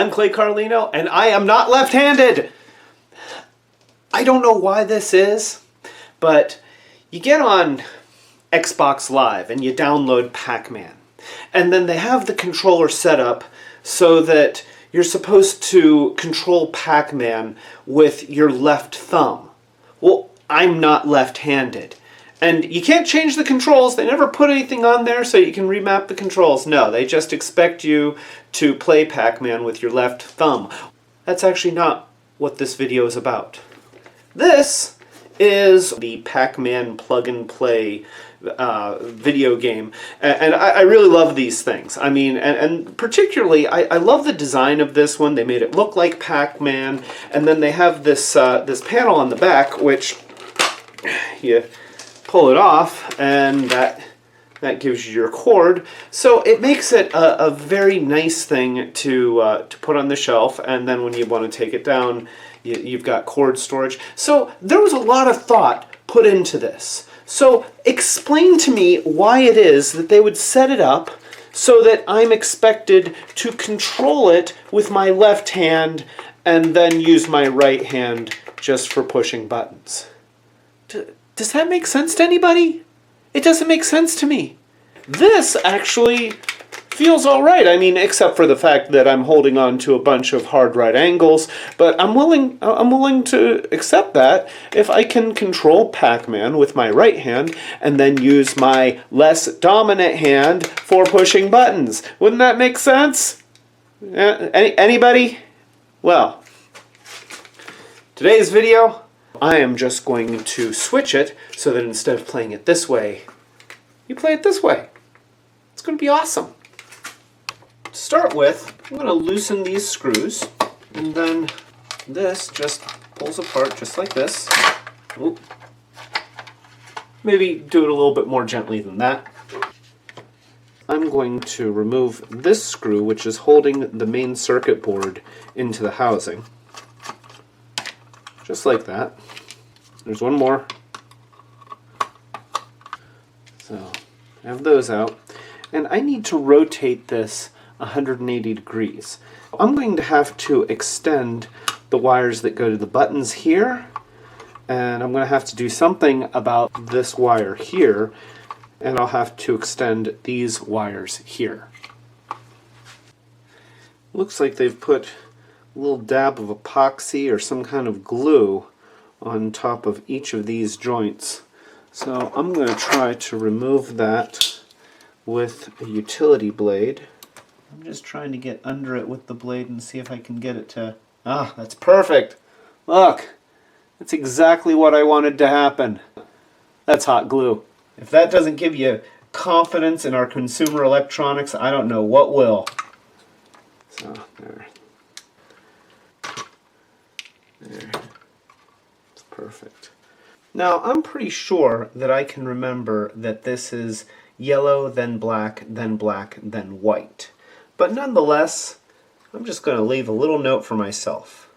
I'm Clay Carlino, and I am not left-handed. I don't know why this is, but you get on Xbox Live and you download Pac-Man, and then they have the controller set up so that you're supposed to control Pac-Man with your left thumb. Well, I'm not left-handed. And you can't change the controls. They never put anything on there so you can remap the controls. No, they just expect you to play Pac-Man with your left thumb. That's actually not what this video is about. This is the Pac-Man plug-and-play video game, and I really love these things. I mean, and particularly, I love the design of this one. They made it look like Pac-Man, and then they have this this panel on the back, which you pull it off, and that gives you your cord. So it makes it a very nice thing to put on the shelf, and then when you want to take it down, you've got cord storage. So there was a lot of thought put into this. So explain to me why it is that they would set it up so that I'm expected to control it with my left hand and then use my right hand just for pushing buttons. Does that make sense to anybody? It doesn't make sense to me. This actually feels all right. I mean, except for the fact that I'm holding on to a bunch of hard right angles, but I'm willing to accept that if I can control Pac-Man with my right hand and then use my less dominant hand for pushing buttons. Wouldn't that make sense? Anybody? Well, today's video, I am just going to switch it so that instead of playing it this way, you play it this way. It's going to be awesome. To start with, I'm going to loosen these screws, and then this just pulls apart just like this. Oop. Maybe do it a little bit more gently than that. I'm going to remove this screw, which is holding the main circuit board into the housing. Just like that. There's one more. So, I have those out. And I need to rotate this 180 degrees. I'm going to have to extend the wires that go to the buttons here, and I'm going to have to do something about this wire here, and I'll have to extend these wires here. Looks like they've put a little dab of epoxy or some kind of glue on top of each of these joints. So I'm going to try to remove that with a utility blade. I'm just trying to get under it with the blade and see if I can get it to... Ah, that's perfect! Look! That's exactly what I wanted to happen. That's hot glue. If that doesn't give you confidence in our consumer electronics, I don't know what will. So, there. There. It's perfect. Now, I'm pretty sure that I can remember that this is yellow, then black, then white. But nonetheless, I'm just going to leave a little note for myself.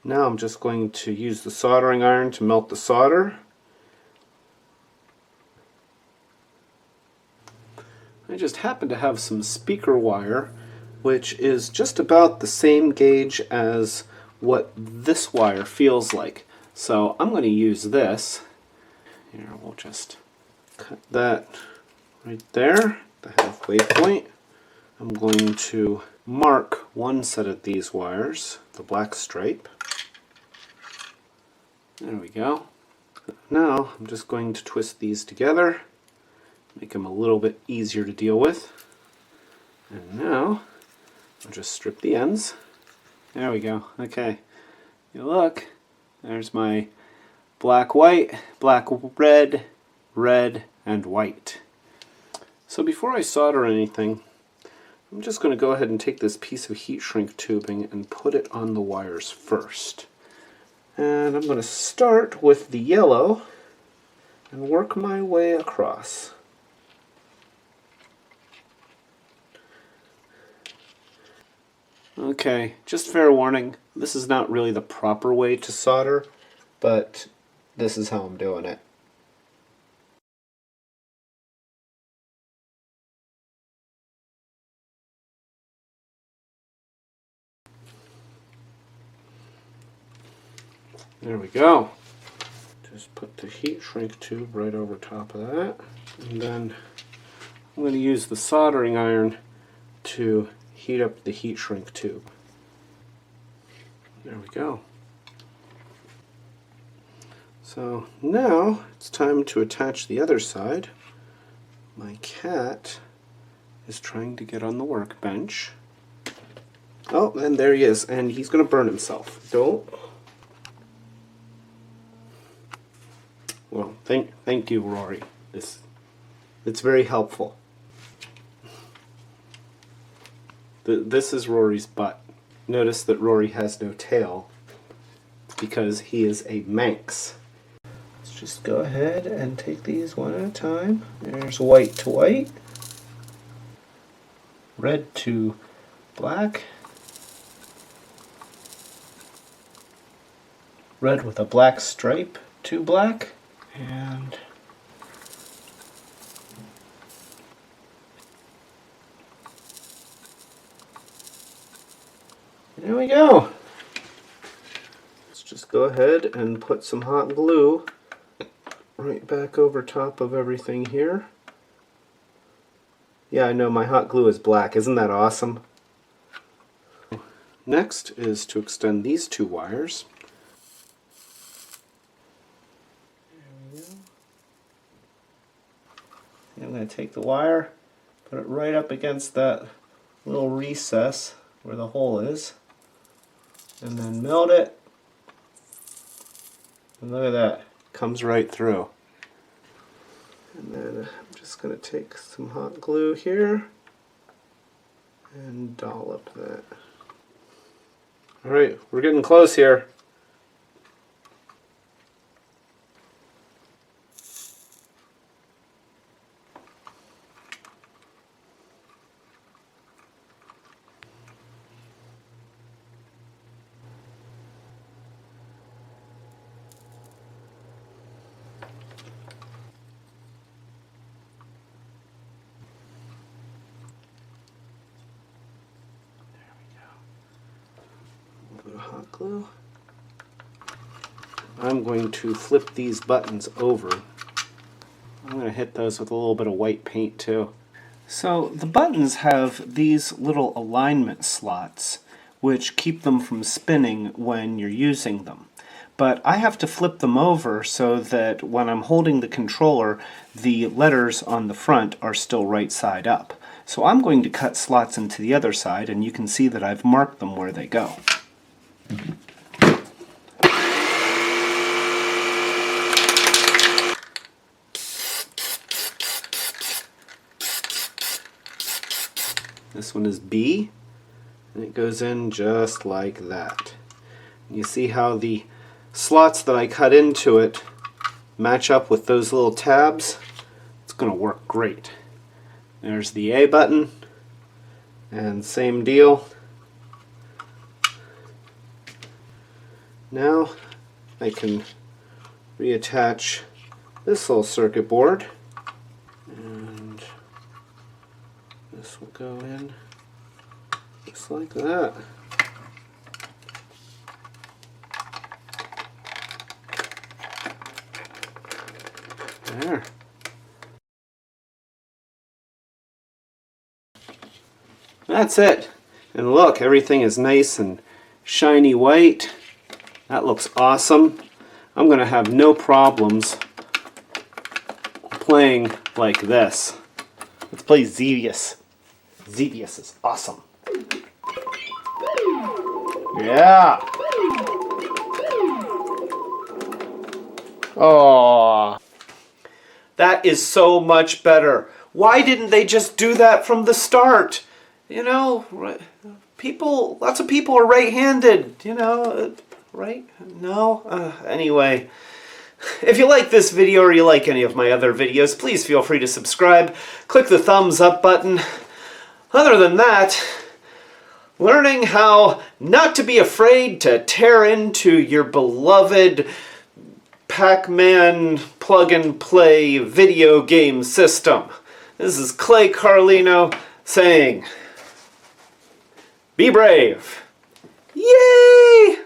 Now I'm just going to use the soldering iron to melt the solder. I just happen to have some speaker wire, which is just about the same gauge as what this wire feels like. So I'm going to use this. Here, we'll just cut that right there, the halfway point. I'm going to mark one set of these wires, the black stripe. There we go. Now I'm just going to twist these together, make them a little bit easier to deal with. And now I'll just strip the ends. There we go. Okay. You look, there's my black, white, black, red, red, and white. So before I solder anything, I'm just going to go ahead and take this piece of heat shrink tubing and put it on the wires first. And I'm going to start with the yellow and work my way across. Okay, just fair warning, this is not really the proper way to solder, but this is how I'm doing it. There we go. Just put the heat shrink tube right over top of that. And then I'm going to use the soldering iron to heat up the heat shrink tube. There we go. So now it's time to attach the other side. My cat is trying to get on the workbench. Oh, and there he is, and he's going to burn himself. Don't. Well, thank you, Rory. It's very helpful. This is Rory's butt. Notice that Rory has no tail. It's because he is a Manx. Let's just go ahead and take these one at a time. There's white to white, red to black, red with a black stripe to black, and there we go. Let's just go ahead and put some hot glue right back over top of everything here. Yeah, I know my hot glue is black. Isn't that awesome? Next is to extend these two wires. There we go. I'm going to take the wire, put it right up against that little recess where the hole is, and then melt it. And look at that. Comes right through. And then I'm just going to take some hot glue here and dollop that. Alright, we're getting close here. Hot glue. I'm going to flip these buttons over. I'm going to hit those with a little bit of white paint too. So the buttons have these little alignment slots which keep them from spinning when you're using them. But I have to flip them over so that when I'm holding the controller, the letters on the front are still right side up. So I'm going to cut slots into the other side, and you can see that I've marked them where they go. This one is B, and it goes in just like that. You see how the slots that I cut into it match up with those little tabs? It's going to work great. There's the A button, and same deal. Now I can reattach this little circuit board, and this will go in just like that. There. That's it. And look, everything is nice and shiny white. That looks awesome. I'm going to have no problems playing like this. Let's play Xevious. Xevious is awesome. Yeah. Oh. That is so much better. Why didn't they just do that from the start? You know, lots of people are right-handed, you know, right? No? Anyway, if you like this video or you like any of my other videos, please feel free to subscribe. Click the thumbs up button. Other than that, learning how not to be afraid to tear into your beloved Pac-Man plug-and-play video game system. This is Clay Carlino saying, be brave. Yay!